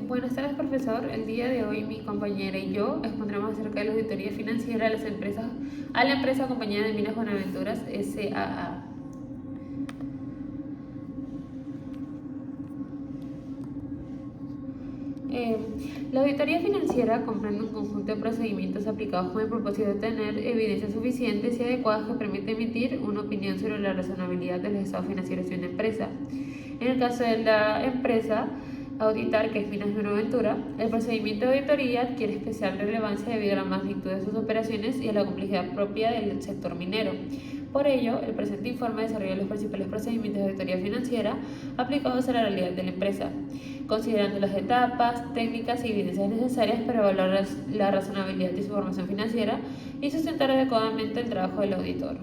Buenas tardes, profesor. El día de hoy mi compañera y yo expondremos acerca de la auditoría financiera a la empresa Compañía de Minas Buenaventuras S.A.A. La auditoría financiera comprende un conjunto de procedimientos aplicados con el propósito de tener evidencias suficientes y adecuadas que permiten emitir una opinión sobre la razonabilidad de los estados financieros de una empresa. En el caso de la empresa auditar, que es Minas Buenaventura, el procedimiento de auditoría adquiere especial relevancia debido a la magnitud de sus operaciones y a la complejidad propia del sector minero. Por ello, el presente informe desarrolla los principales procedimientos de auditoría financiera aplicados a la realidad de la empresa, considerando las etapas, técnicas y evidencias necesarias para evaluar la razonabilidad de su información financiera y sustentar adecuadamente el trabajo del auditor.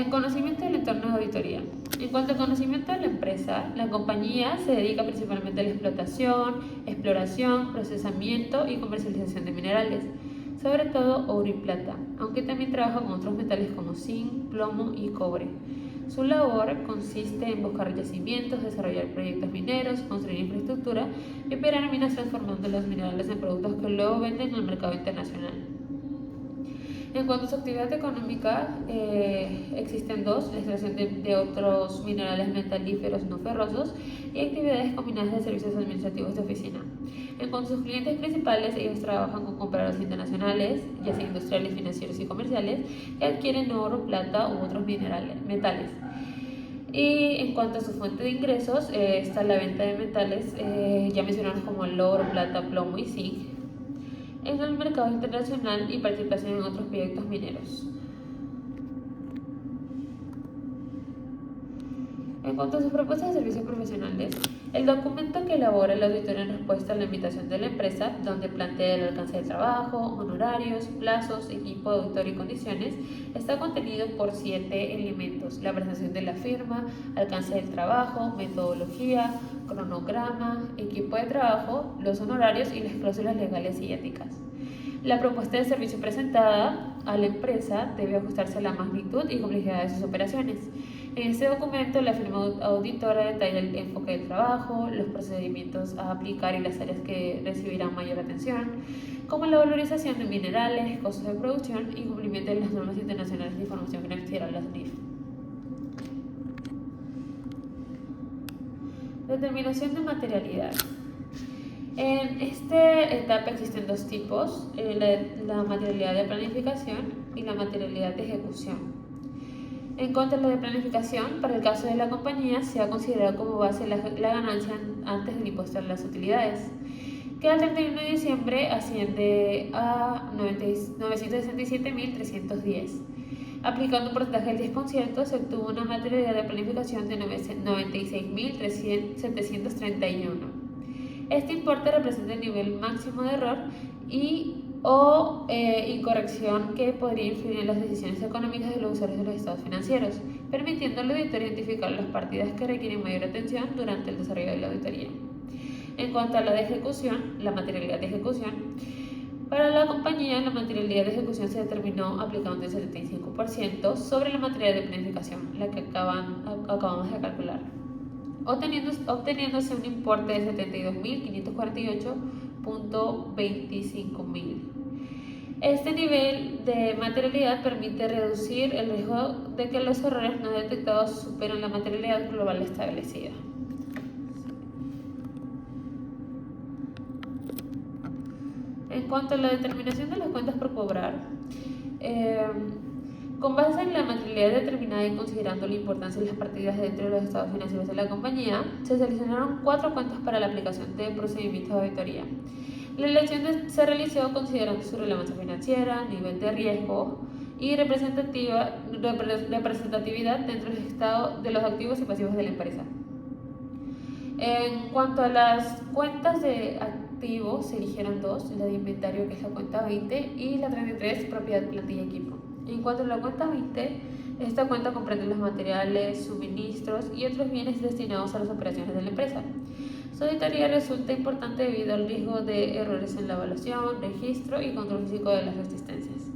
Conocimiento del entorno de auditoría. En cuanto al conocimiento de la empresa, la compañía se dedica principalmente a la explotación, exploración, procesamiento y comercialización de minerales, sobre todo oro y plata, aunque también trabaja con otros metales como zinc, plomo y cobre. Su labor consiste en buscar yacimientos, desarrollar proyectos mineros, construir infraestructura y operar minas transformando los minerales en productos que luego venden al mercado internacional. En cuanto a su actividad económica, existen dos: la extracción de otros minerales metalíferos no ferrosos y actividades combinadas de servicios administrativos de oficina. En cuanto a sus clientes principales, ellos trabajan con compradores internacionales, ya sea industriales, financieros y comerciales, que adquieren oro, plata u otros metales. Y en cuanto a su fuente de ingresos, está la venta de metales, ya mencionados como el oro, plata, plomo y zinc, en el mercado internacional y participación en otros proyectos mineros. En cuanto a sus propuestas de servicios profesionales, el documento que elabora el auditor en respuesta a la invitación de la empresa, donde plantea el alcance del trabajo, honorarios, plazos, equipo de auditor y condiciones, está contenido por 7 elementos: la presentación de la firma, alcance del trabajo, metodología, cronograma, equipo de trabajo, los honorarios y las cláusulas legales y éticas. La propuesta de servicio presentada a la empresa debe ajustarse a la magnitud y complejidad de sus operaciones. En este documento, la firma auditora detalla el enfoque del trabajo, los procedimientos a aplicar y las áreas que recibirán mayor atención, como la valorización de minerales, costos de producción y cumplimiento de las normas internacionales de información financiera, las NIF. Determinación de materialidad. En esta etapa existen dos tipos: la materialidad de planificación y la materialidad de ejecución. En cuanto a la de planificación, para el caso de la compañía se ha considerado como base la ganancia antes del impuesto a las utilidades, que al 31 de diciembre asciende a 967.310. Aplicando un porcentaje del 10%, se obtuvo una materialidad de planificación de 96.731. Este importe representa el nivel máximo de error y incorrección que podría influir en las decisiones económicas de los usuarios de los estados financieros, permitiendo al auditor identificar las partidas que requieren mayor atención durante el desarrollo de la auditoría. En cuanto a la de ejecución, la materialidad de ejecución, para la compañía, la materialidad de ejecución se determinó aplicando el 75% sobre la materialidad de planificación, la que acabamos de calcular, obteniéndose un importe de 72.548.25.000. Este nivel de materialidad permite reducir el riesgo de que los errores no detectados superen la materialidad global establecida. En cuanto a la determinación de las cuentas por cobrar, con base en la materialidad determinada y considerando la importancia de las partidas dentro de los estados financieros de la compañía, se seleccionaron 4 cuentas para la aplicación de procedimientos de auditoría. La elección se realizó considerando su relevancia financiera, nivel de riesgo y representatividad dentro del estado de los activos y pasivos de la empresa. En cuanto a las cuentas de activos, se eligieron 2: la de inventario, que es la cuenta 20, y la 33, propiedad, plantilla y equipo. En cuanto a la cuenta 20, esta cuenta comprende los materiales, suministros y otros bienes destinados a las operaciones de la empresa. Su auditoría resulta importante debido al riesgo de errores en la evaluación, registro y control físico de las resistencias.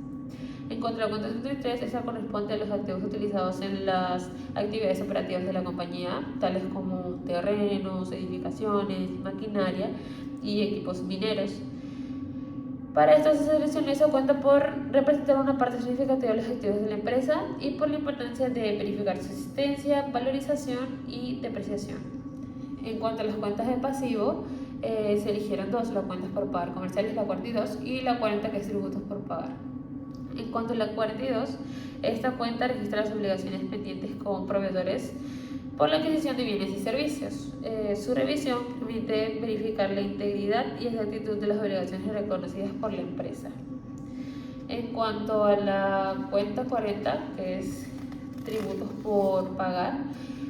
En cuanto a la cuenta 33, esa corresponde a los activos utilizados en las actividades operativas de la compañía, tales como terrenos, edificaciones, maquinaria y equipos mineros. Para esto se selecciona esa cuenta por representar una parte significativa de los activos de la empresa y por la importancia de verificar su existencia, valorización y depreciación. En cuanto a las cuentas de pasivo, se eligieron dos, las cuentas por pagar comerciales, la 42, y la 40, que es tributos por pagar. En cuanto a la 42, esta cuenta registra las obligaciones pendientes con proveedores por la adquisición de bienes y servicios. Su revisión permite verificar la integridad y exactitud de las obligaciones reconocidas por la empresa. En cuanto a la cuenta 40, que es tributos por pagar,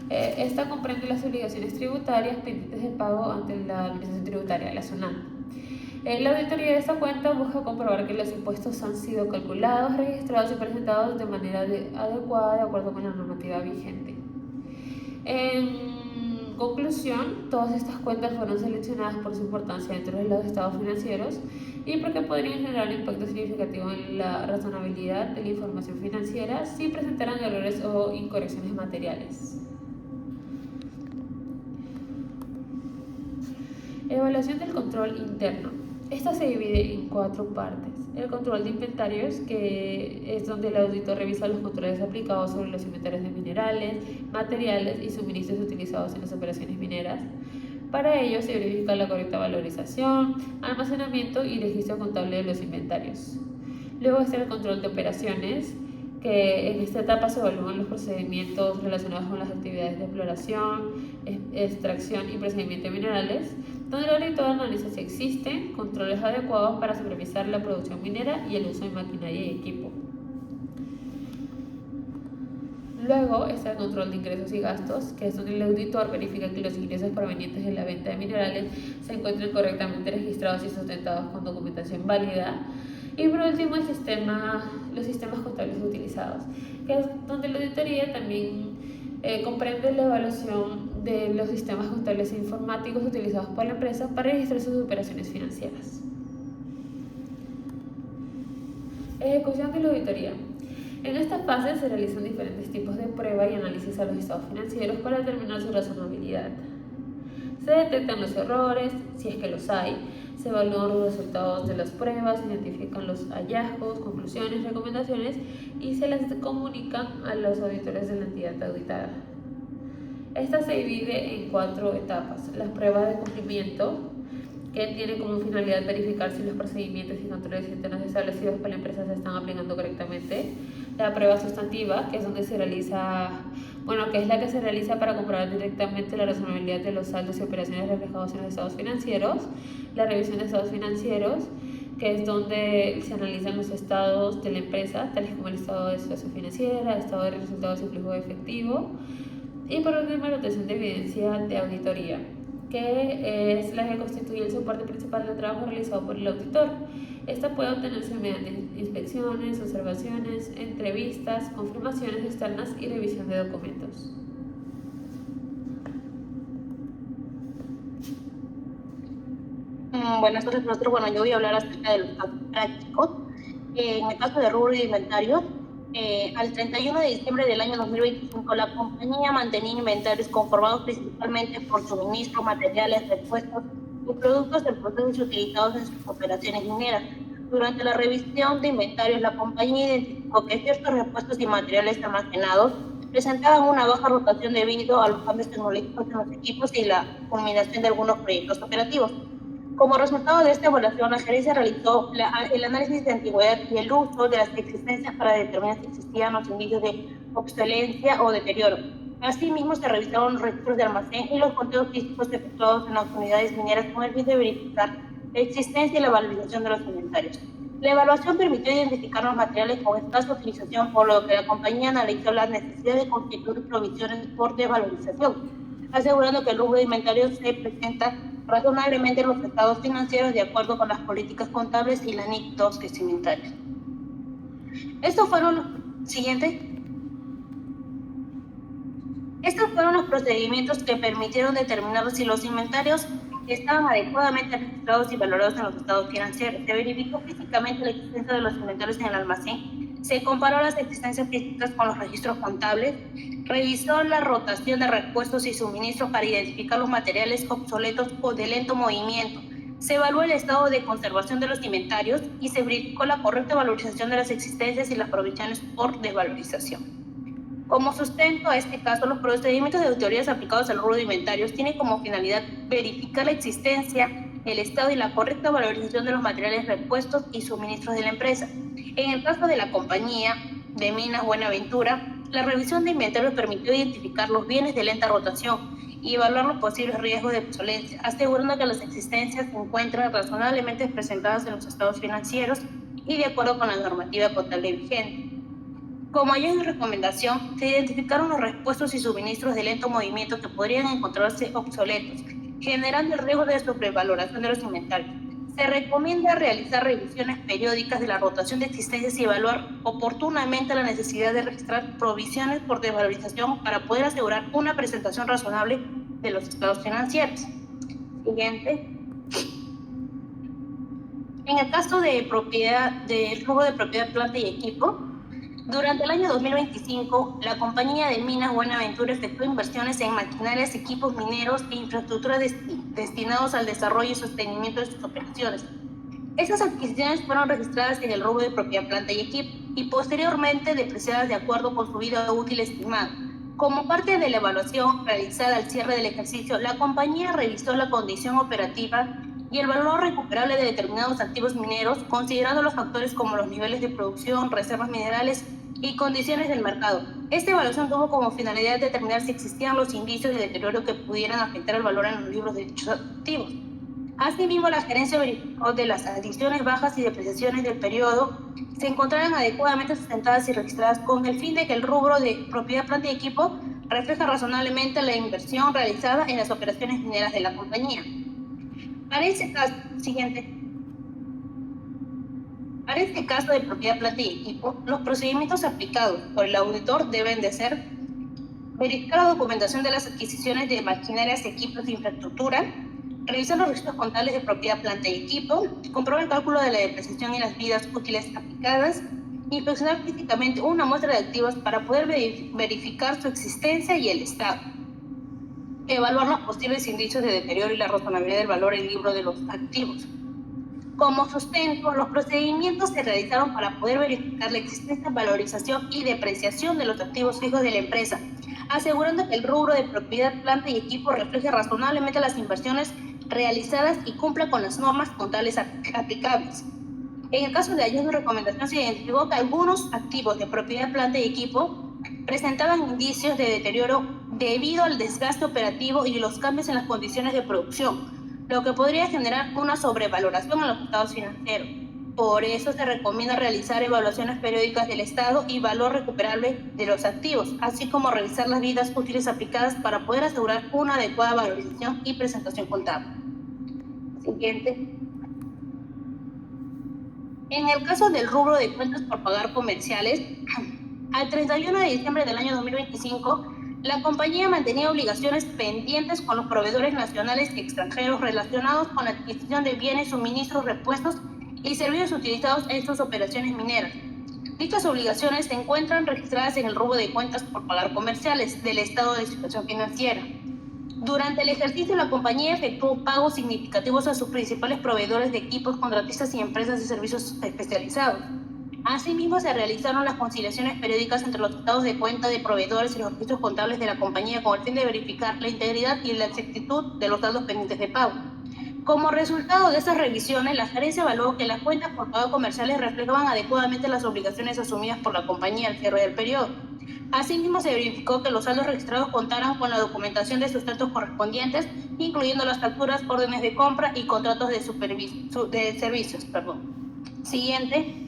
esta comprende las obligaciones tributarias pendientes de pago ante la Administración Tributaria, la SUNAT. La auditoría de esta cuenta busca comprobar que los impuestos han sido calculados, registrados y presentados de manera adecuada de acuerdo con la normativa vigente. En conclusión, todas estas cuentas fueron seleccionadas por su importancia dentro de los estados financieros y porque podrían generar un impacto significativo en la razonabilidad de la información financiera si presentaran errores o incorrecciones materiales. Evaluación del control interno. Esta se divide en 4 partes. El control de inventarios, que es donde el auditor revisa los controles aplicados sobre los inventarios de minerales, materiales y suministros utilizados en las operaciones mineras. Para ello se verifica la correcta valorización, almacenamiento y registro contable de los inventarios. Luego está el control de operaciones, que en esta etapa se evalúan los procedimientos relacionados con las actividades de exploración, extracción y procedimiento de minerales, donde el auditor analiza si existen controles adecuados para supervisar la producción minera y el uso de maquinaria y equipo. Luego está el control de ingresos y gastos, que es donde el auditor verifica que los ingresos provenientes de la venta de minerales se encuentren correctamente registrados y sustentados con documentación válida. Y por último, los sistemas contables utilizados, que es donde la auditoría también comprende la evaluación de los sistemas contables e informáticos utilizados por la empresa para registrar sus operaciones financieras. Ejecución de la auditoría. En esta fase se realizan diferentes tipos de prueba y análisis a los estados financieros para determinar su razonabilidad. Se detectan los errores, si es que los hay, se evalúan los resultados de las pruebas, se identifican los hallazgos, conclusiones, recomendaciones y se las comunican a los auditores de la entidad auditada. Esta se divide en 4 etapas. Las pruebas de cumplimiento, que tiene como finalidad verificar si los procedimientos y controles internos establecidos por la empresa se están aplicando correctamente. La prueba sustantiva, que es donde se realiza, que es la que se realiza para comprobar directamente la razonabilidad de los saldos y operaciones reflejados en los estados financieros. La revisión de estados financieros, que es donde se analizan los estados de la empresa, tales como el estado de situación financiera, estado de resultados y flujo de efectivo. Y por último, la obtención de evidencia de auditoría, que es la que constituye el soporte principal del trabajo realizado por el auditor. Esta puede obtenerse mediante inspecciones, observaciones, entrevistas, confirmaciones externas y revisión de documentos. Buenas tardes, profesor. Yo voy a hablar acerca de los casos prácticos. En el caso de rubro y inventario, al 31 de diciembre del año 2025, la compañía mantenía inventarios conformados principalmente por suministro, materiales, repuestos y productos de procesos utilizados en sus operaciones mineras. Durante la revisión de inventarios, la compañía identificó que ciertos repuestos y materiales almacenados presentaban una baja rotación debido a los cambios tecnológicos en los equipos y la culminación de algunos proyectos operativos. Como resultado de esta evaluación, la gerencia realizó el análisis de antigüedad y el uso de las existencias para determinar si existían los indicios de obsolescencia o deterioro. Asimismo, se revisaron los registros de almacén y los conteos físicos efectuados en las unidades mineras con el fin de verificar la existencia y la valorización de los inventarios. La evaluación permitió identificar los materiales con escasa utilización, por lo que la compañía analizó la necesidad de constituir provisiones por desvalorización, asegurando que el rubro de inventarios se presenta razonablemente en los estados financieros de acuerdo con las políticas contables y la NIC 2, que es inventarios. Estos fueron los procedimientos que permitieron determinar si los inventarios estaban adecuadamente registrados y valorados en los estados financieros. Se verificó físicamente la existencia de los inventarios en el almacén. Se comparó las existencias físicas con los registros contables, revisó la rotación de repuestos y suministros para identificar los materiales obsoletos o de lento movimiento, se evaluó el estado de conservación de los inventarios y se verificó la correcta valorización de las existencias y las provisiones por desvalorización. Como sustento a este caso, los procedimientos de auditorías aplicados al rubro de inventarios tienen como finalidad verificar la existencia, el estado y la correcta valorización de los materiales repuestos y suministros de la empresa. En el caso de la compañía de Minas Buenaventura, la revisión de inventarios permitió identificar los bienes de lenta rotación y evaluar los posibles riesgos de obsolencia, asegurando que las existencias se encuentran razonablemente presentadas en los estados financieros y de acuerdo con la normativa contable vigente. Como hallazgo y recomendación, se identificaron los repuestos y suministros de lento movimiento que podrían encontrarse obsoletos, generando el riesgo de sobrevaloración de los inventarios. Se recomienda realizar revisiones periódicas de la rotación de existencias y evaluar oportunamente la necesidad de registrar provisiones por desvalorización para poder asegurar una presentación razonable de los estados financieros. Siguiente. En el caso de rubro de propiedad, planta y equipo, durante el año 2025, la compañía de Minas Buenaventura efectuó inversiones en maquinarias, equipos mineros e infraestructura destinados al desarrollo y sostenimiento de sus operaciones. Estas adquisiciones fueron registradas en el rubro de propiedad, planta y equipo y posteriormente depreciadas de acuerdo con su vida útil estimada. Como parte de la evaluación realizada al cierre del ejercicio, la compañía revisó la condición operativa y el valor recuperable de determinados activos mineros, considerando los factores como los niveles de producción, reservas minerales y condiciones del mercado. Esta evaluación tuvo como finalidad determinar si existían los indicios de deterioro que pudieran afectar el valor en los libros de dichos activos. Asimismo, la gerencia verificó de las adiciones bajas y depreciaciones del periodo se encontraran adecuadamente sustentadas y registradas con el fin de que el rubro de propiedad, planta y equipo refleja razonablemente la inversión realizada en las operaciones mineras de la compañía. Para este caso de propiedad, planta y equipo, los procedimientos aplicados por el auditor deben de ser verificar la documentación de las adquisiciones de maquinarias, equipos de infraestructura, revisar los registros contables de propiedad, planta y equipo, comprobar el cálculo de la depreciación y las vidas útiles aplicadas, inspeccionar físicamente una muestra de activos para poder verificar su existencia y el estado, evaluar los posibles indicios de deterioro y la razonabilidad del valor en libro de los activos. Como sustento, los procedimientos se realizaron para poder verificar la existencia, valorización y depreciación de los activos fijos de la empresa, asegurando que el rubro de propiedad, planta y equipo refleje razonablemente las inversiones realizadas y cumpla con las normas contables aplicables. En el caso de hallazgo y recomendación, se identificó que algunos activos de propiedad, planta y equipo presentaban indicios de deterioro debido al desgaste operativo y los cambios en las condiciones de producción, lo que podría generar una sobrevaloración en los estados financieros. Por eso se recomienda realizar evaluaciones periódicas del estado y valor recuperable de los activos, así como revisar las vidas útiles aplicadas para poder asegurar una adecuada valorización y presentación contable. Siguiente. En el caso del rubro de cuentas por pagar comerciales, al 31 de diciembre del año 2025, la compañía mantenía obligaciones pendientes con los proveedores nacionales y extranjeros relacionados con la adquisición de bienes, suministros, repuestos y servicios utilizados en sus operaciones mineras. Dichas obligaciones se encuentran registradas en el rubro de cuentas por pagar comerciales del estado de situación financiera. Durante el ejercicio, la compañía efectuó pagos significativos a sus principales proveedores de equipos, contratistas y empresas de servicios especializados. Asimismo, se realizaron las conciliaciones periódicas entre los estados de cuenta de proveedores y los registros contables de la compañía con el fin de verificar la integridad y la exactitud de los saldos pendientes de pago. Como resultado de estas revisiones, la gerencia evaluó que las cuentas por pago comerciales reflejaban adecuadamente las obligaciones asumidas por la compañía al cierre del periodo. Asimismo, se verificó que los saldos registrados contaran con la documentación de sustentos correspondientes, incluyendo las facturas, órdenes de compra y contratos de servicios. Siguiente.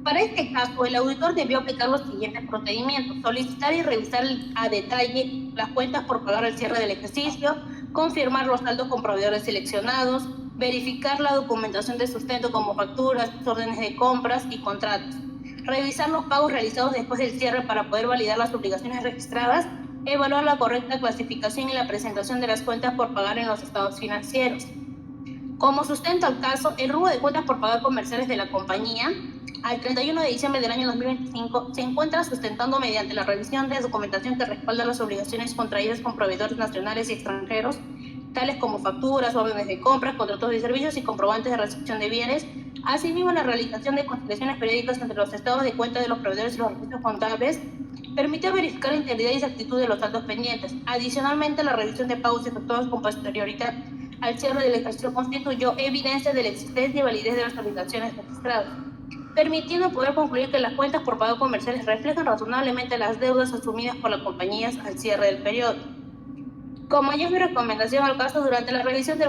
Para este caso, el auditor debió aplicar los siguientes procedimientos: solicitar y revisar a detalle las cuentas por pagar al cierre del ejercicio, confirmar los saldos con proveedores seleccionados, verificar la documentación de sustento como facturas, órdenes de compras y contratos, revisar los pagos realizados después del cierre para poder validar las obligaciones registradas, evaluar la correcta clasificación y la presentación de las cuentas por pagar en los estados financieros. Como sustento al caso, el rubro de cuentas por pagar comerciales de la compañía al 31 de diciembre del año 2025 se encuentra sustentando mediante la revisión de documentación que respalda las obligaciones contraídas con proveedores nacionales y extranjeros, tales como facturas, órdenes de compras, contratos de servicios y comprobantes de recepción de bienes. Asimismo, la realización de conciliaciones periódicas entre los estados de cuenta de los proveedores y los registros contables permitió verificar la integridad y exactitud de los saldos pendientes. Adicionalmente, la revisión de pagos efectuados con posterioridad al cierre del ejercicio constituyó evidencia de la existencia y validez de las obligaciones registradas, permitiendo poder concluir que las cuentas por pago comerciales reflejan razonablemente las deudas asumidas por las compañías al cierre del periodo. Como hallazgo y recomendación al caso, durante la revisión del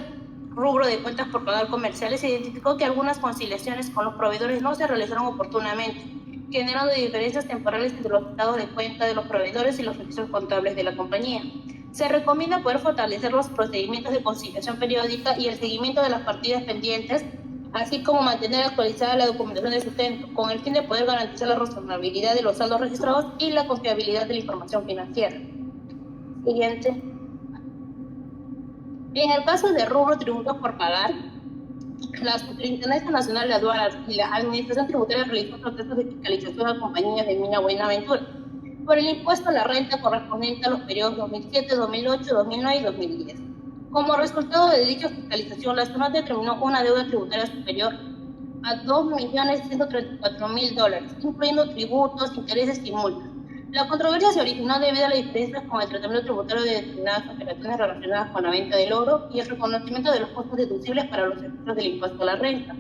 rubro de cuentas por pagar comerciales se identificó que algunas conciliaciones con los proveedores no se realizaron oportunamente, generando diferencias temporales entre los estados de cuenta de los proveedores y los registros contables de la compañía. Se recomienda poder fortalecer los procedimientos de conciliación periódica y el seguimiento de las partidas pendientes, así como mantener actualizada la documentación de sustento, con el fin de poder garantizar la razonabilidad de los saldos registrados y la confiabilidad de la información financiera. Siguiente. En el caso de rubro tributos por pagar, la Superintendencia Nacional de Aduanas y la Administración Tributaria realizó procesos de fiscalización a compañías de Mina Buenaventura por el impuesto a la renta correspondiente a los periodos 2007, 2008, 2009 y 2010. Como resultado de dicha fiscalización, la SUNAT determinó una deuda tributaria superior a $2.134.000, incluyendo tributos, intereses y multas. La controversia se originó debido a la diferencia con el tratamiento tributario de determinadas operaciones relacionadas con la venta del oro y el reconocimiento de los costos deducibles para los efectos del impuesto a la renta.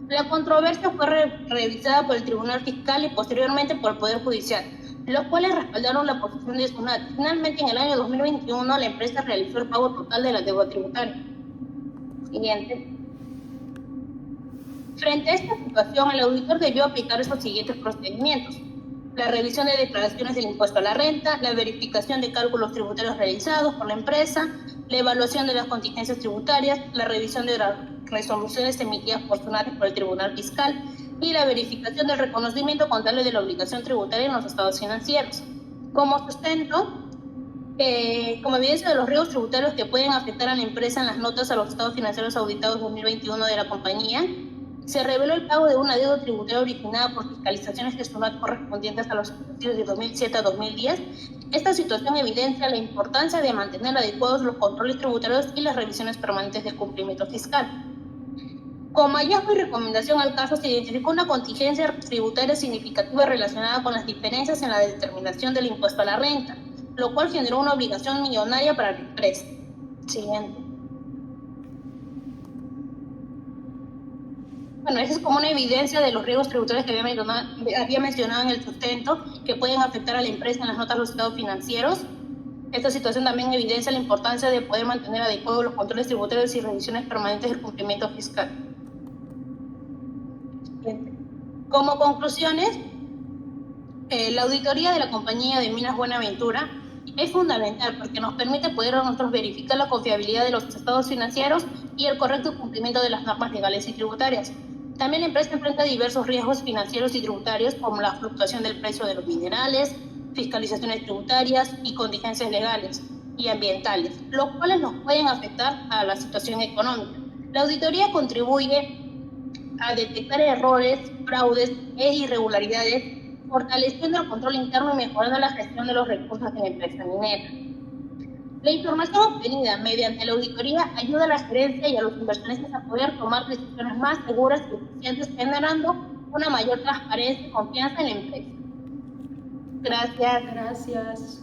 La controversia fue revisada por el Tribunal Fiscal y posteriormente por el Poder Judicial, los cuales respaldaron la posición de SUNAT. Finalmente, en el año 2021, la empresa realizó el pago total de la deuda tributaria. Siguiente. Frente a esta situación, el auditor debió aplicar estos siguientes procedimientos: la revisión de declaraciones del impuesto a la renta, la verificación de cálculos tributarios realizados por la empresa, la evaluación de las contingencias tributarias, la revisión de las resoluciones emitidas por SUNAT y por el Tribunal Fiscal y la verificación del reconocimiento contable de la obligación tributaria en los estados financieros. Como sustento, como evidencia de los riesgos tributarios que pueden afectar a la empresa en las notas a los estados financieros auditados 2021 de la compañía, se reveló el pago de una deuda tributaria originada por fiscalizaciones de SUNAT correspondientes a los ejercicios de 2007 a 2010. Esta situación evidencia la importancia de mantener adecuados los controles tributarios y las revisiones permanentes del cumplimiento fiscal. Como hallazgo y recomendación al caso, se identificó una contingencia tributaria significativa relacionada con las diferencias en la determinación del impuesto a la renta, lo cual generó una obligación millonaria para la empresa. Siguiente. Bueno, esa es como una evidencia de los riesgos tributarios que había mencionado en el sustento, que pueden afectar a la empresa en las notas de los estados financieros. Esta situación también evidencia la importancia de poder mantener adecuados los controles tributarios y revisiones permanentes del cumplimiento fiscal. Como conclusiones, la auditoría de la compañía de Minas Buenaventura es fundamental porque nos permite poder a nosotros verificar la confiabilidad de los estados financieros y el correcto cumplimiento de las normas legales y tributarias. También la empresa enfrenta diversos riesgos financieros y tributarios, como la fluctuación del precio de los minerales, fiscalizaciones tributarias y contingencias legales y ambientales, los cuales nos pueden afectar a la situación económica. La auditoría contribuye a detectar errores, fraudes e irregularidades, fortaleciendo el control interno y mejorando la gestión de los recursos de la empresa minera. La información obtenida mediante la auditoría ayuda a la gerencia y a los inversionistas a poder tomar decisiones más seguras y eficientes, generando una mayor transparencia y confianza en la empresa. Gracias. Gracias.